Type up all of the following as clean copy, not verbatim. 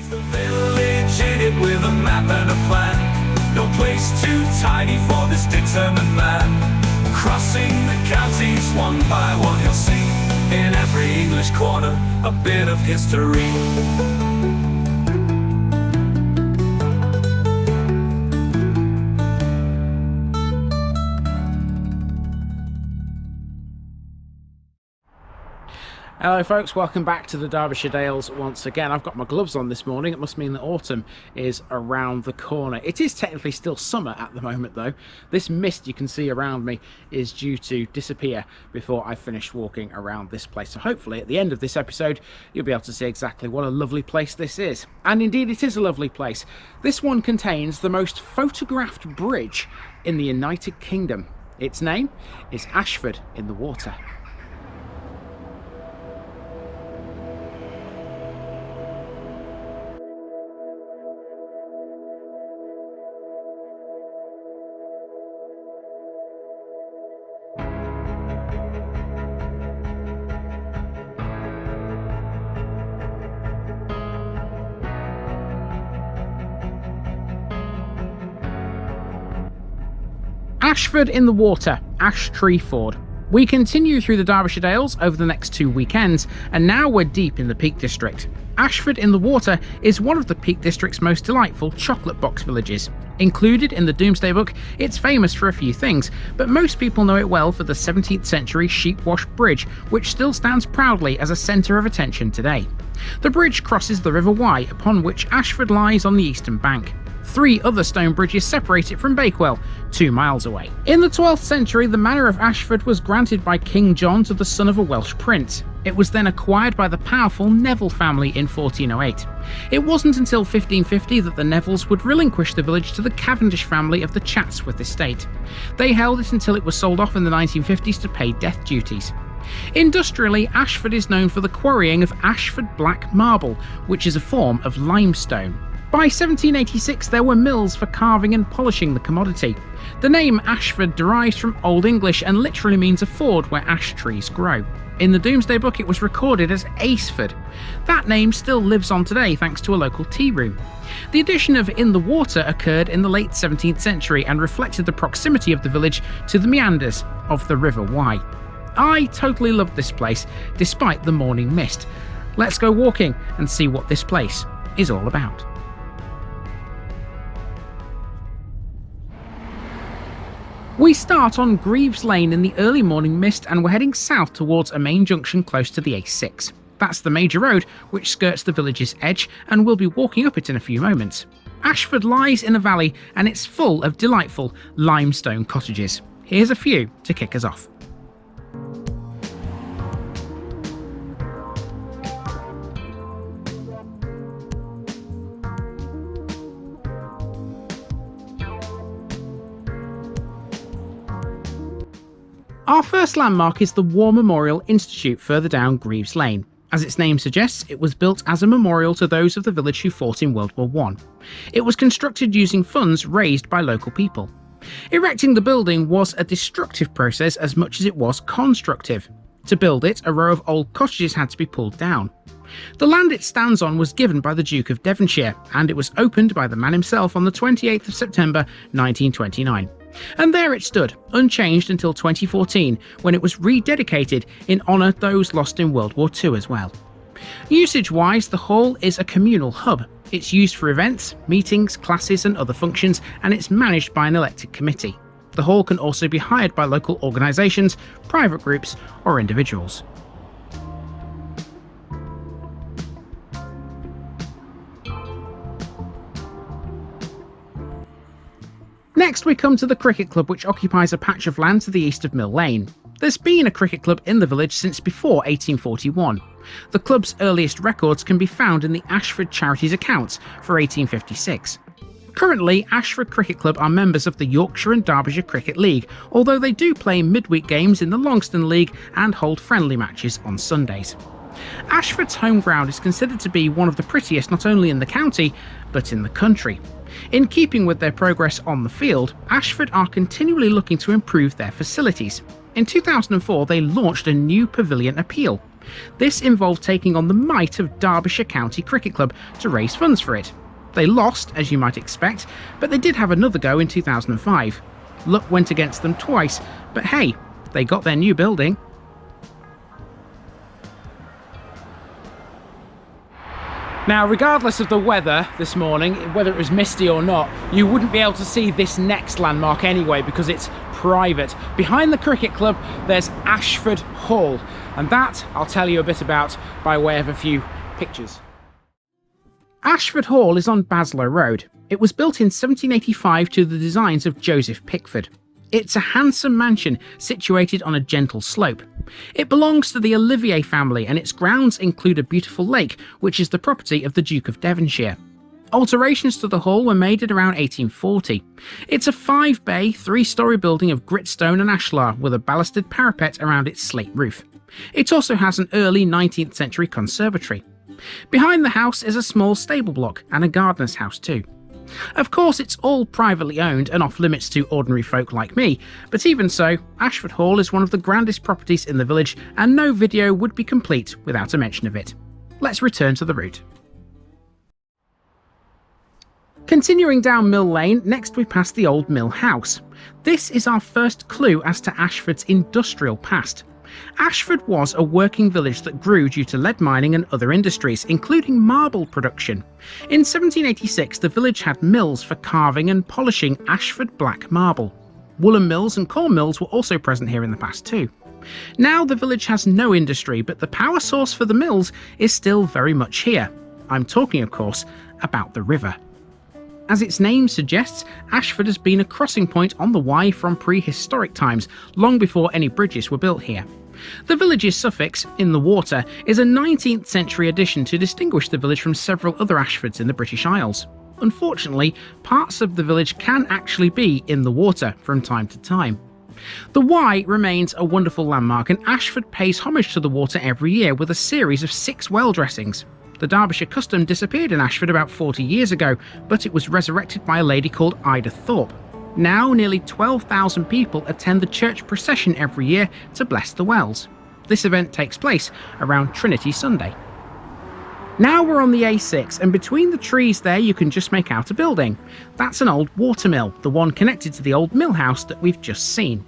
The village in it with a map and a plan. No place too tiny for this determined man. Crossing the counties one by one, you'll see in every English corner a bit of history. Hello folks, welcome back to the Derbyshire Dales once again. I've got my gloves on this morning. It must mean that autumn is around the corner. It is technically still summer at the moment though. This mist you can see around me is due to disappear before I finish walking around this place. So hopefully at the end of this episode you'll be able to see exactly what a lovely place this is. And indeed it is a lovely place. This one contains the most photographed bridge in the United Kingdom. Its name is Ashford in the Water. Ashford in the Water, Ash Tree Ford. We continue through the Derbyshire Dales over the next 2 weekends, and now we're deep in the Peak District. Ashford in the Water is one of the Peak District's most delightful chocolate box villages. Included in the Domesday Book, it's famous for a few things, but most people know it well for the 17th century Sheepwash Bridge, which still stands proudly as a centre of attention today. The bridge crosses the River Wye, upon which Ashford lies on the eastern bank. 3 other stone bridges separate it from Bakewell, 2 miles away. In the 12th century, the manor of Ashford was granted by King John to the son of a Welsh prince. It was then acquired by the powerful Neville family in 1408. It wasn't until 1550 that the Nevilles would relinquish the village to the Cavendish family of the Chatsworth estate. They held it until it was sold off in the 1950s to pay death duties. Industrially, Ashford is known for the quarrying of Ashford black marble, which is a form of limestone. By 1786 there were mills for carving and polishing the commodity. The name Ashford derives from Old English and literally means a ford where ash trees grow. In the Domesday Book it was recorded as Aceford. That name still lives on today thanks to a local tea room. The addition of in the water occurred in the late 17th century and reflected the proximity of the village to the meanders of the River Wye. I totally loved this place despite the morning mist. Let's go walking and see what this place is all about. We start on Greaves Lane in the early morning mist and we're heading south towards a main junction close to the A6. That's the major road which skirts the village's edge, and we'll be walking up it in a few moments. Ashford lies in a valley and it's full of delightful limestone cottages. Here's a few to kick us off. Our first landmark is the War Memorial Institute further down Greaves Lane. As its name suggests, it was built as a memorial to those of the village who fought in World War I. It was constructed using funds raised by local people. Erecting the building was a destructive process as much as it was constructive. To build it, a row of old cottages had to be pulled down. The land it stands on was given by the Duke of Devonshire, and it was opened by the man himself on the 28th of September 1929. And there it stood, unchanged until 2014, when it was rededicated in honour of those lost in World War II as well. Usage-wise, the hall is a communal hub. It's used for events, meetings, classes and other functions, and it's managed by an elected committee. The hall can also be hired by local organisations, private groups or individuals. Next we come to the cricket club, which occupies a patch of land to the east of Mill Lane. There's been a cricket club in the village since before 1841. The club's earliest records can be found in the Ashford Charities accounts for 1856. Currently, Ashford Cricket Club are members of the Yorkshire and Derbyshire Cricket League, although they do play midweek games in the Longston League and hold friendly matches on Sundays. Ashford's home ground is considered to be one of the prettiest not only in the county, but in the country. In keeping with their progress on the field, Ashford are continually looking to improve their facilities. In 2004, they launched a new pavilion appeal. This involved taking on the might of Derbyshire County Cricket Club to raise funds for it. They lost, as you might expect, but they did have another go in 2005. Luck went against them twice, but hey, they got their new building. Now, regardless of the weather this morning, whether it was misty or not, you wouldn't be able to see this next landmark anyway because it's private. Behind the cricket club, there's Ashford Hall, and that I'll tell you a bit about by way of a few pictures. Ashford Hall is on Baslow Road. It was built in 1785 to the designs of Joseph Pickford. It's a handsome mansion situated on a gentle slope. It belongs to the Olivier family and its grounds include a beautiful lake, which is the property of the Duke of Devonshire. Alterations to the hall were made at around 1840. It's a 5-bay, 3-storey building of gritstone and ashlar with a ballasted parapet around its slate roof. It also has an early 19th century conservatory. Behind the house is a small stable block and a gardener's house too. Of course, it's all privately owned and off limits to ordinary folk like me, but even so, Ashford Hall is one of the grandest properties in the village and no video would be complete without a mention of it. Let's return to the route. Continuing down Mill Lane, next we pass the old mill house. This is our first clue as to Ashford's industrial past. Ashford was a working village that grew due to lead mining and other industries, including marble production. In 1786, the village had mills for carving and polishing Ashford black marble. Woolen mills and corn mills were also present here in the past too. Now the village has no industry, but the power source for the mills is still very much here. I'm talking, of course, about the river. As its name suggests, Ashford has been a crossing point on the Wye from prehistoric times, long before any bridges were built here. The village's suffix, in the water, is a 19th century addition to distinguish the village from several other Ashfords in the British Isles. Unfortunately, parts of the village can actually be in the water from time to time. The Wye remains a wonderful landmark, and Ashford pays homage to the water every year with a series of 6 well dressings. The Derbyshire custom disappeared in Ashford about 40 years ago, but it was resurrected by a lady called Ida Thorpe. Now nearly 12,000 people attend the church procession every year to bless the wells. This event takes place around Trinity Sunday. Now we're on the A6, and between the trees there you can just make out a building. That's an old watermill, the one connected to the old mill house that we've just seen.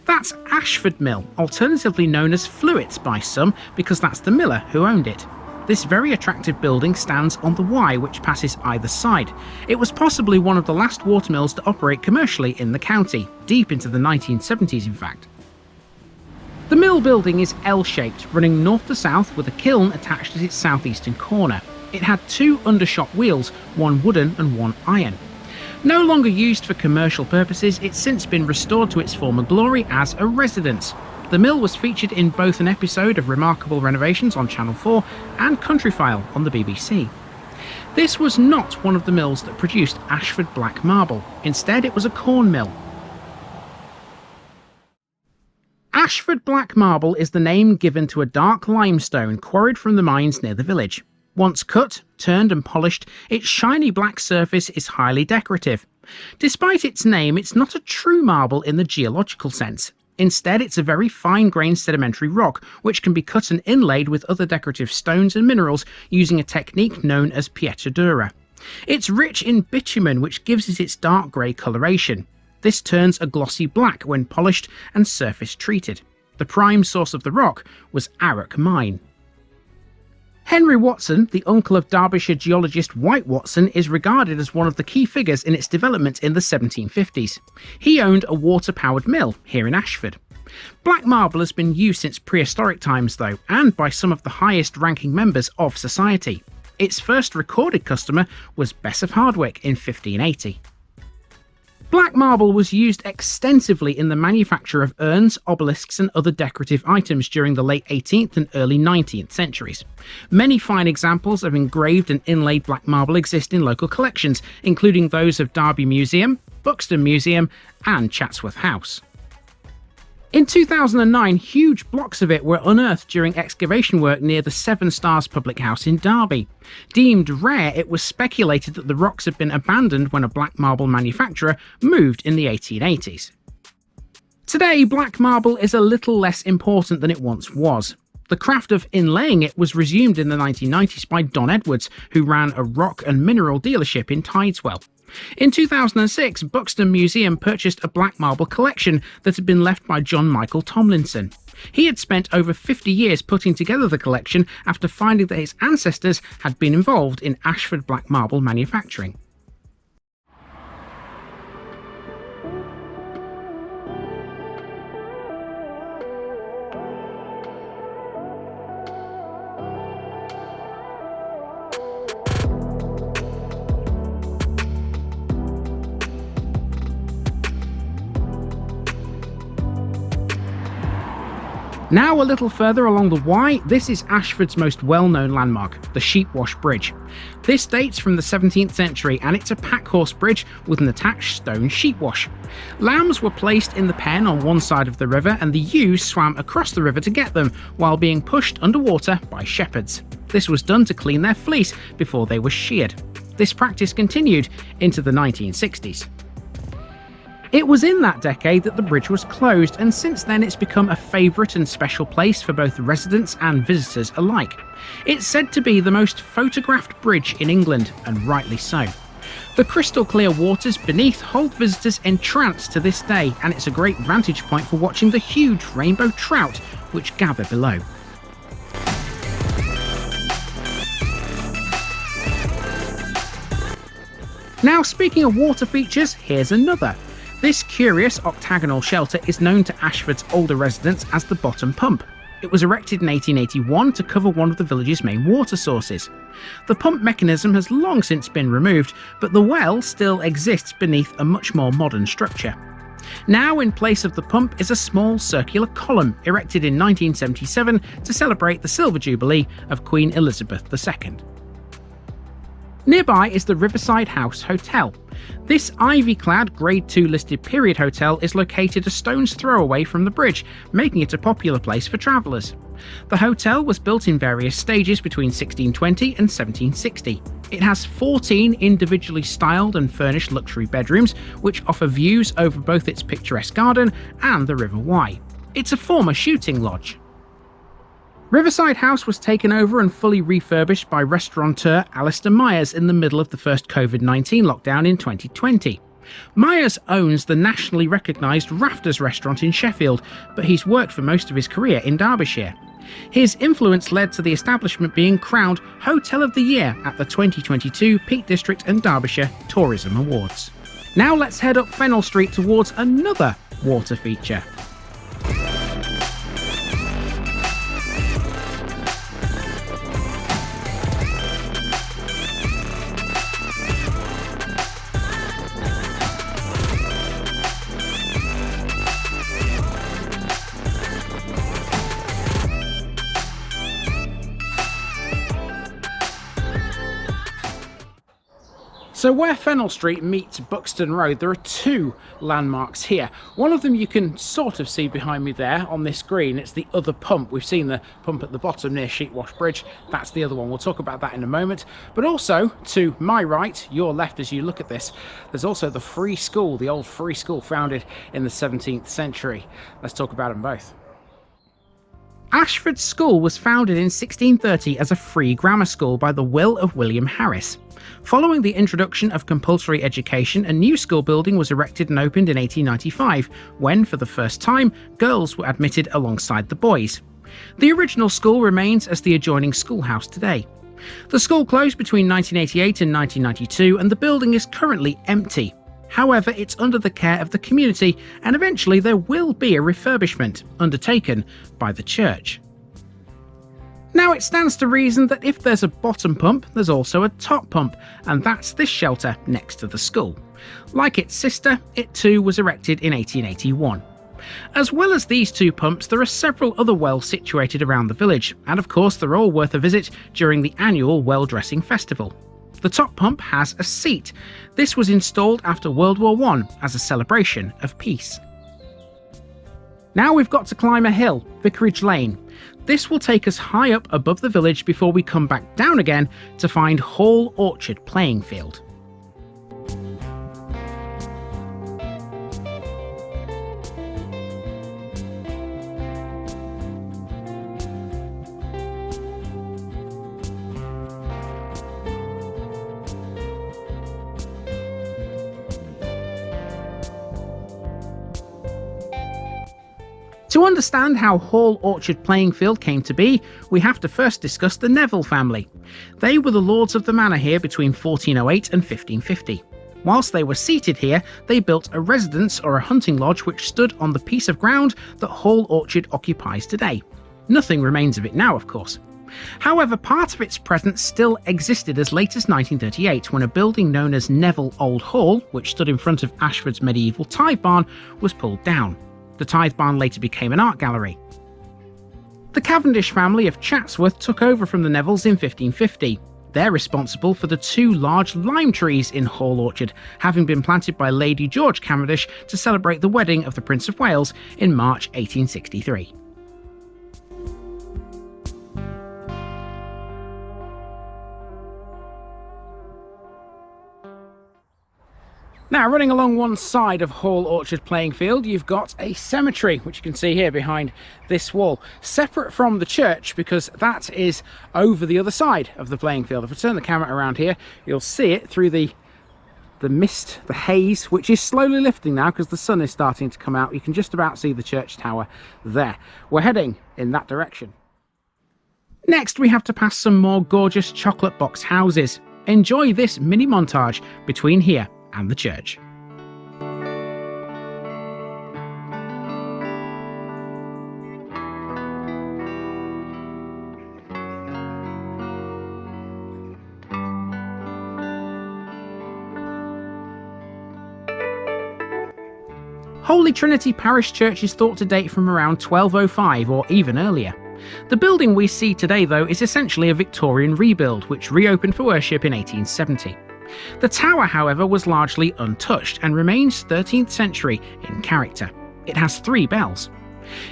That's Ashford Mill, alternatively known as Fluits by some because that's the miller who owned it. This very attractive building stands on the Wye, which passes either side. It was possibly one of the last watermills to operate commercially in the county, deep into the 1970s in fact. The mill building is L-shaped, running north to south with a kiln attached at its southeastern corner. It had 2 undershot wheels, one wooden and one iron. No longer used for commercial purposes, it's since been restored to its former glory as a residence. The mill was featured in both an episode of Remarkable Renovations on Channel 4 and Countryfile on the BBC. This was not one of the mills that produced Ashford black marble. Instead, it was a corn mill. Ashford black marble is the name given to a dark limestone quarried from the mines near the village. Once cut, turned and polished, its shiny black surface is highly decorative. Despite its name, it's not a true marble in the geological sense. Instead, it's a very fine-grained sedimentary rock, which can be cut and inlaid with other decorative stones and minerals using a technique known as pietratura. It's rich in bitumen, which gives it its dark grey coloration. This turns a glossy black when polished and surface treated. The prime source of the rock was Arrock Mine. Henry Watson, the uncle of Derbyshire geologist White Watson, is regarded as one of the key figures in its development in the 1750s. He owned a water-powered mill here in Ashford. Black marble has been used since prehistoric times though, and by some of the highest-ranking members of society. Its first recorded customer was Bess of Hardwick in 1580. Black marble was used extensively in the manufacture of urns, obelisks and other decorative items during the late 18th and early 19th centuries. Many fine examples of engraved and inlaid black marble exist in local collections, including those of Derby Museum, Buxton Museum and Chatsworth House. In 2009, huge blocks of it were unearthed during excavation work near the Seven Stars Public House in Derby. Deemed rare, it was speculated that the rocks had been abandoned when a black marble manufacturer moved in the 1880s. Today, black marble is a little less important than it once was. The craft of inlaying it was resumed in the 1990s by Don Edwards, who ran a rock and mineral dealership in Tideswell. In 2006, Buxton Museum purchased a black marble collection that had been left by John Michael Tomlinson. He had spent over 50 years putting together the collection after finding that his ancestors had been involved in Ashford black marble manufacturing. Now a little further along the Wye, this is Ashford's most well-known landmark, the Sheepwash Bridge. This dates from the 17th century and it's a packhorse bridge with an attached stone sheepwash. Lambs were placed in the pen on one side of the river and the ewes swam across the river to get them while being pushed underwater by shepherds. This was done to clean their fleece before they were sheared. This practice continued into the 1960s. It was in that decade that the bridge was closed, and since then it's become a favourite and special place for both residents and visitors alike. It's said to be the most photographed bridge in England, and rightly so. The crystal clear waters beneath hold visitors entranced to this day, and it's a great vantage point for watching the huge rainbow trout which gather below. Now, speaking of water features, here's another. This curious octagonal shelter is known to Ashford's older residents as the Bottom Pump. It was erected in 1881 to cover one of the village's main water sources. The pump mechanism has long since been removed, but the well still exists beneath a much more modern structure. Now in place of the pump is a small circular column erected in 1977 to celebrate the Silver Jubilee of Queen Elizabeth II. Nearby is the Riverside House Hotel. This ivy-clad Grade 2 listed period hotel is located a stone's throw away from the bridge, making it a popular place for travellers. The hotel was built in various stages between 1620 and 1760. It has 14 individually styled and furnished luxury bedrooms, which offer views over both its picturesque garden and the River Wye. It's a former shooting lodge. Riverside House was taken over and fully refurbished by restaurateur Alistair Myers in the middle of the first COVID-19 lockdown in 2020. Myers owns the nationally recognised Rafters restaurant in Sheffield, but he's worked for most of his career in Derbyshire. His influence led to the establishment being crowned Hotel of the Year at the 2022 Peakdistrict and Derbyshire Tourism Awards. Now let's head up Fennell Street towards another water feature. So where Fennell Street meets Buxton Road, there are two landmarks here. One of them you can sort of see behind me there on this green. It's the other pump. We've seen the pump at the bottom near Sheepwash Bridge. That's the other one. We'll talk about that in a moment. But also, to my right, your left as you look at this, there's also the Free School, the old Free School founded in the 17th century. Let's talk about them both. Ashford School was founded in 1630 as a free grammar school by the will of William Harris. Following the introduction of compulsory education, a new school building was erected and opened in 1895, when, for the first time, girls were admitted alongside the boys. The original school remains as the adjoining schoolhouse today. The school closed between 1988 and 1992, and the building is currently empty. However, it's under the care of the community, and eventually there will be a refurbishment undertaken by the church. Now it stands to reason that if there's a bottom pump, there's also a top pump, and that's this shelter next to the school. Like its sister, it too was erected in 1881. As well as these two pumps, there are several other wells situated around the village, and of course they're all worth a visit during the annual well dressing festival. The top pump has a seat. This was installed after World War I as a celebration of peace. Now we've got to climb a hill, Vicarage Lane. This will take us high up above the village before we come back down again to find Hall Orchard playing field. To understand how Hall Orchard playing field came to be, we have to first discuss the Neville family. They were the lords of the manor here between 1408 and 1550. Whilst they were seated here, they built a residence or a hunting lodge which stood on the piece of ground that Hall Orchard occupies today. Nothing remains of it now, of course. However, part of its presence still existed as late as 1938, when a building known as Neville Old Hall, which stood in front of Ashford's medieval tithe barn, was pulled down. The tithe barn later became an art gallery. The Cavendish family of Chatsworth took over from the Nevilles in 1550. They're responsible for the 2 large lime trees in Hall Orchard, having been planted by Lady George Cavendish to celebrate the wedding of the Prince of Wales in March 1863. Now, running along one side of Hall Orchard playing field, you've got a cemetery, which you can see here behind this wall, separate from the church because that is over the other side of the playing field. If I turn the camera around here, you'll see it through the mist, the haze, which is slowly lifting now because the sun is starting to come out. You can just about see the church tower there. We're heading in that direction. Next, we have to pass some more gorgeous chocolate box houses. Enjoy this mini montage between here and the church. Holy Trinity Parish Church is thought to date from around 1205 or even earlier. The building we see today, though, is essentially a Victorian rebuild which reopened for worship in 1870. The tower, however, was largely untouched and remains 13th century in character. It has 3 bells.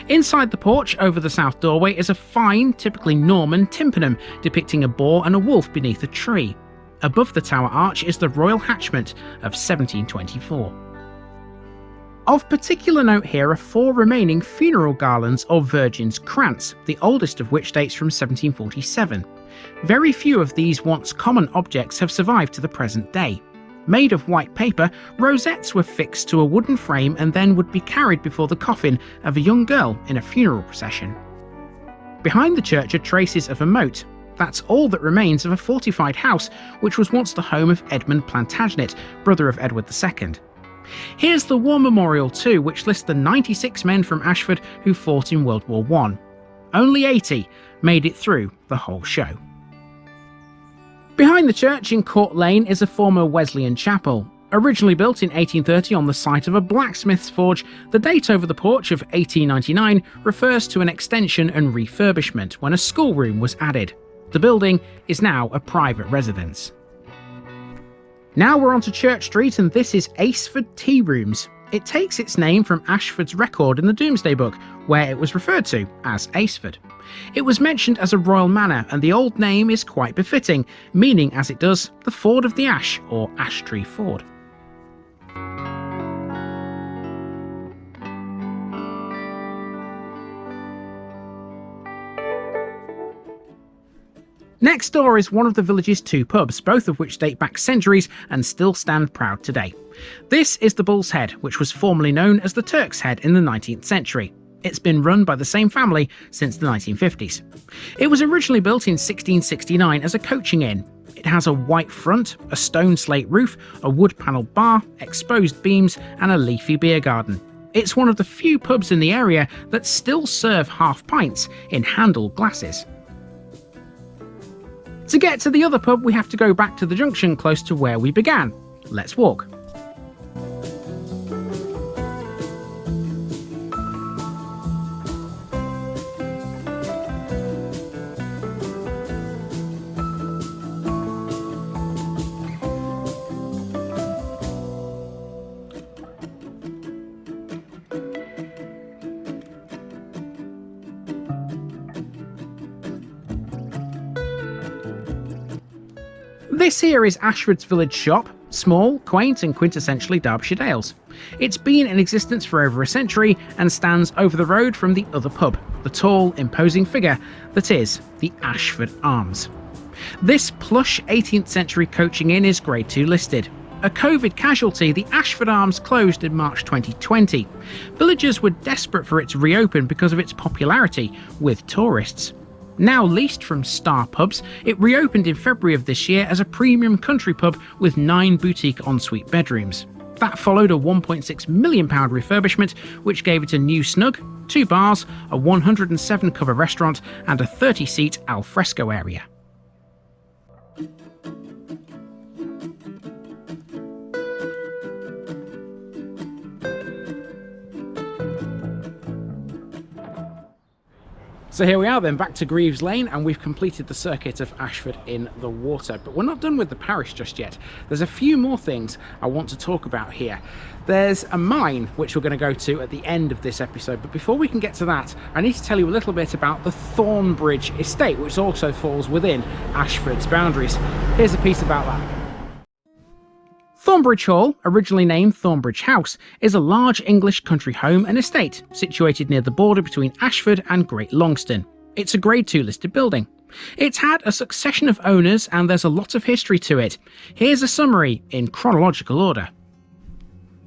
Inside the porch over the south doorway is a fine, typically Norman tympanum depicting a boar and a wolf beneath a tree. Above the tower arch is the royal hatchment of 1724. Of particular note here are 4 remaining funeral garlands or Virgin's Krantz, the oldest of which dates from 1747. Very few of these once common objects have survived to the present day. Made of white paper, rosettes were fixed to a wooden frame and then would be carried before the coffin of a young girl in a funeral procession. Behind the church are traces of a moat. That's all that remains of a fortified house which was once the home of Edmund Plantagenet, brother of Edward II. Here's the War Memorial too, which lists the 96 men from Ashford who fought in World War I. Only 80 made it through the whole show. Behind the church in Court Lane is a former Wesleyan chapel. Originally built in 1830 on the site of a blacksmith's forge, the date over the porch of 1899 refers to an extension and refurbishment when a schoolroom was added. The building is now a private residence. Now we're onto Church Street, and this is Ashford Tea Rooms. It takes its name from Ashford's record in the Domesday Book, where it was referred to as Ashford. It was mentioned as a royal manor, and the old name is quite befitting, meaning as it does, the Ford of the Ash, or Ash Tree Ford. Next door is one of the village's 2 pubs, both of which date back centuries and still stand proud today. This is the Bull's Head, which was formerly known as the Turk's Head in the 19th century. It's been run by the same family since the 1950s. It was originally built in 1669 as a coaching inn. It has a white front, a stone slate roof, a wood-panelled bar, exposed beams, and a leafy beer garden. It's one of the few pubs in the area that still serve half pints in handled glasses. To get to the other pub, we have to go back to the junction close to where we began. Let's walk. This here is Ashford's village shop, small, quaint and quintessentially Derbyshire Dales. It's been in existence for over a century and stands over the road from the other pub, the tall, imposing figure that is the Ashford Arms. This plush 18th century coaching inn is Grade 2 listed. A COVID casualty, the Ashford Arms closed in March 2020. Villagers were desperate for it to reopen because of its popularity with tourists. Now leased from Star Pubs, it reopened in February of this year as a premium country pub with 9 boutique ensuite bedrooms. That followed a £1.6 million refurbishment, which gave it a new snug, 2 bars, a 107 cover restaurant, and a 30-seat alfresco area. So here we are then, back to Greaves Lane, and we've completed the circuit of Ashford in the Water. But we're not done with the parish just yet. There's a few more things I want to talk about here. There's a mine which we're going to go to at the end of this episode, but before we can get to that, I need to tell you a little bit about the Thornbridge estate, which also falls within Ashford's boundaries. Here's a piece about that. Thornbridge Hall, originally named Thornbridge House, is a large English country home and estate situated near the border between Ashford and Great Longston. It's a Grade 2 listed building. It's had a succession of owners and there's a lot of history to it. Here's a summary in chronological order.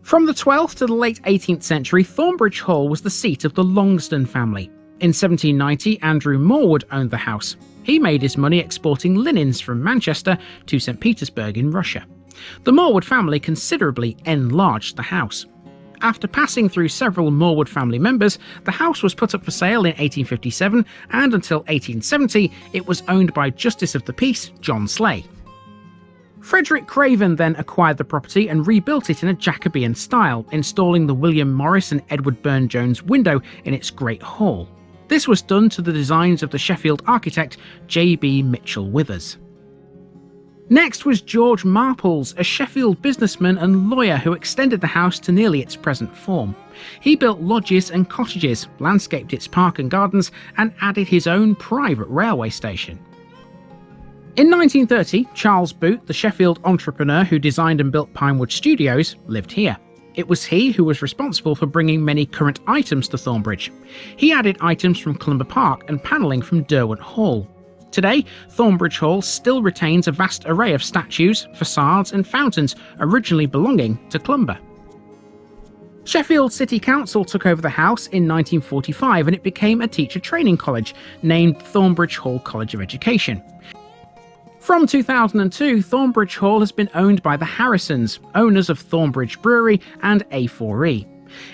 From the 12th to the late 18th century, Thornbridge Hall was the seat of the Longston family. In 1790, Andrew Morwood owned the house. He made his money exporting linens from Manchester to St. Petersburg in Russia. The Morwood family considerably enlarged the house. After passing through several Morwood family members, the house was put up for sale in 1857, and until 1870 it was owned by Justice of the Peace John Slay. Frederick Craven then acquired the property and rebuilt it in a Jacobean style, installing the William Morris and Edward Burne-Jones window in its Great Hall. This was done to the designs of the Sheffield architect J.B. Mitchell Withers. Next was George Marples, a Sheffield businessman and lawyer who extended the house to nearly its present form. He built lodges and cottages, landscaped its park and gardens, and added his own private railway station. In 1930, Charles Boot, the Sheffield entrepreneur who designed and built Pinewood Studios, lived here. It was he who was responsible for bringing many current items to Thornbridge. He added items from Clumber Park and panelling from Derwent Hall. Today, Thornbridge Hall still retains a vast array of statues, facades and fountains originally belonging to Clumber. Sheffield City Council took over the house in 1945 and it became a teacher training college named Thornbridge Hall College of Education. From 2002, Thornbridge Hall has been owned by the Harrisons, owners of Thornbridge Brewery and A4E.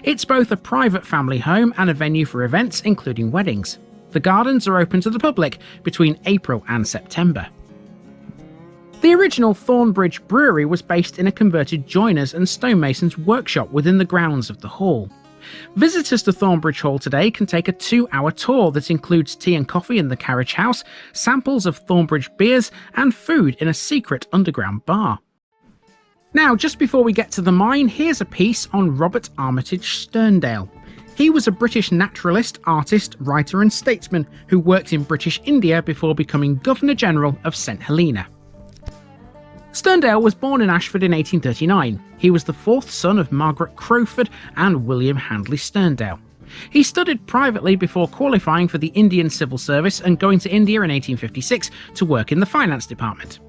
It's both a private family home and a venue for events, including weddings. The gardens are open to the public between April and September. The original Thornbridge Brewery was based in a converted joiner's and stonemason's workshop within the grounds of the hall. Visitors to Thornbridge Hall today can take a 2-hour tour that includes tea and coffee in the carriage house, samples of Thornbridge beers, and food in a secret underground bar. Now, just before we get to the mine, here's a piece on Robert Armitage Sterndale. He was a British naturalist, artist, writer and statesman who worked in British India before becoming Governor-General of St Helena. Sterndale was born in Ashford in 1839. He was the 4th son of Margaret Crowford and William Handley Sterndale. He studied privately before qualifying for the Indian Civil Service and going to India in 1856 to work in the finance department.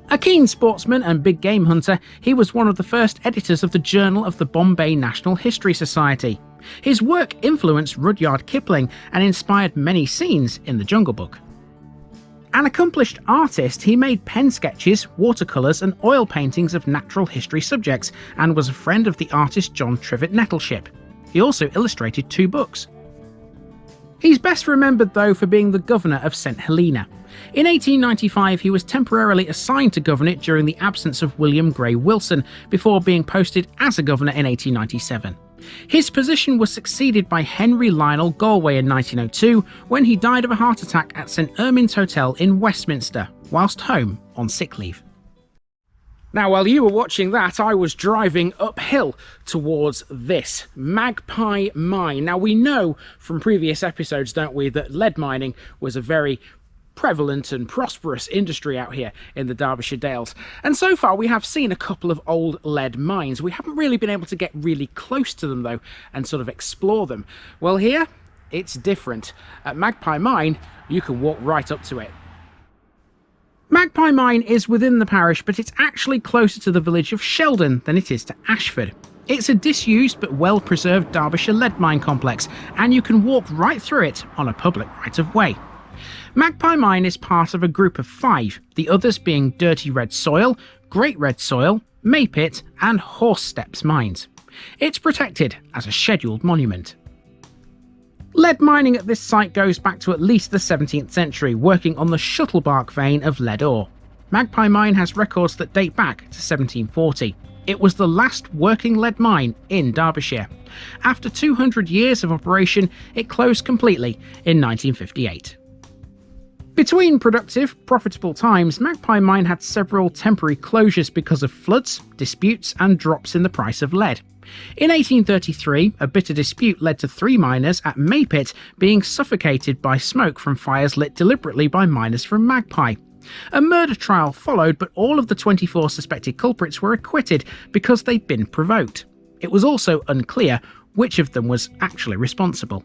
A keen sportsman and big game hunter, he was one of the first editors of the Journal of the Bombay National History Society. His work influenced Rudyard Kipling and inspired many scenes in the Jungle Book. An accomplished artist, he made pen sketches, watercolours and oil paintings of natural history subjects and was a friend of the artist John Trivett Nettleship. He also illustrated 2 books. He's best remembered though for being the governor of St Helena. In 1895 he was temporarily assigned to govern it during the absence of William Grey Wilson before being posted as a governor in 1897. His position was succeeded by Henry Lionel Galway in 1902 when he died of a heart attack at St Ermin's Hotel in Westminster, whilst home on sick leave. Now, while you were watching that, I was driving uphill towards this Magpie mine. Now, we know from previous episodes, don't we, that lead mining was a very prevalent and prosperous industry out here in the Derbyshire Dales. And so far we have seen a couple of old lead mines. We haven't really been able to get really close to them though and sort of explore them. Well, here it's different. At Magpie Mine you can walk right up to it. Magpie Mine is within the parish, but it's actually closer to the village of Sheldon than it is to Ashford. It's a disused but well-preserved Derbyshire lead mine complex, and you can walk right through it on a public right-of-way. Magpie Mine is part of a group of 5, the others being Dirty Red Soil, Great Red Soil, Maypit and Horse Steps mines. It's protected as a scheduled monument. Lead mining at this site goes back to at least the 17th century, working on the Shuttlebark vein of lead ore. Magpie Mine has records that date back to 1740. It was the last working lead mine in Derbyshire. After 200 years of operation, it closed completely in 1958. Between productive, profitable times, Magpie Mine had several temporary closures because of floods, disputes and drops in the price of lead. In 1833, a bitter dispute led to 3 miners at Maypit being suffocated by smoke from fires lit deliberately by miners from Magpie. A murder trial followed, but all of the 24 suspected culprits were acquitted because they'd been provoked. It was also unclear which of them was actually responsible.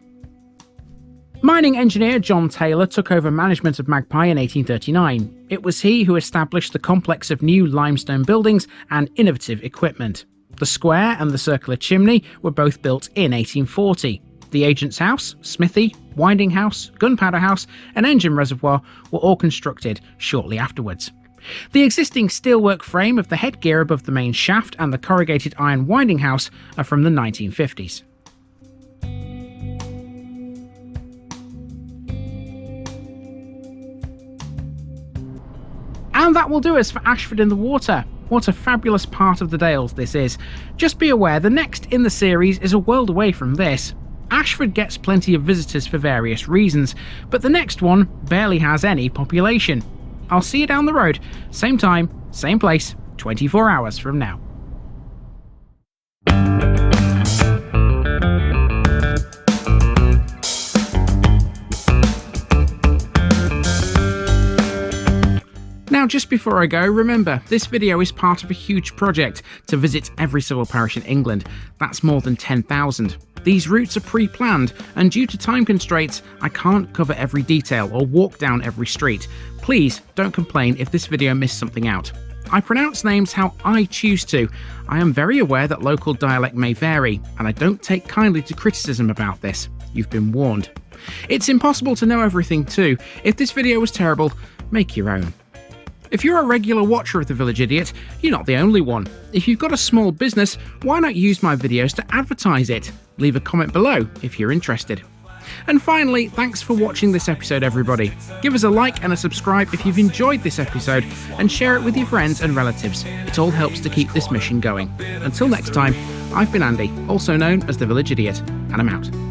Mining engineer John Taylor took over management of Magpie in 1839. It was he who established the complex of new limestone buildings and innovative equipment. The square and the circular chimney were both built in 1840. The agent's house, smithy, winding house, gunpowder house and engine reservoir were all constructed shortly afterwards. The existing steelwork frame of the headgear above the main shaft and the corrugated iron winding house are from the 1950s. And that will do us for Ashford in the Water. What a fabulous part of the Dales this is. Just be aware the next in the series is a world away from this. Ashford gets plenty of visitors for various reasons, but the next one barely has any population. I'll see you down the road, same time, same place, 24 hours from now. Now, just before I go, remember, this video is part of a huge project to visit every civil parish in England. That's more than 10,000. These routes are pre-planned, and due to time constraints, I can't cover every detail or walk down every street. Please don't complain if this video missed something out. I pronounce names how I choose to. I am very aware that local dialect may vary, and I don't take kindly to criticism about this. You've been warned. It's impossible to know everything too. If this video was terrible, make your own. If you're a regular watcher of The Village Idiot, you're not the only one. If you've got a small business, why not use my videos to advertise it? Leave a comment below if you're interested. And finally, thanks for watching this episode, everybody. Give us a like and a subscribe if you've enjoyed this episode, and share it with your friends and relatives. It all helps to keep this mission going. Until next time, I've been Andy, also known as The Village Idiot, and I'm out.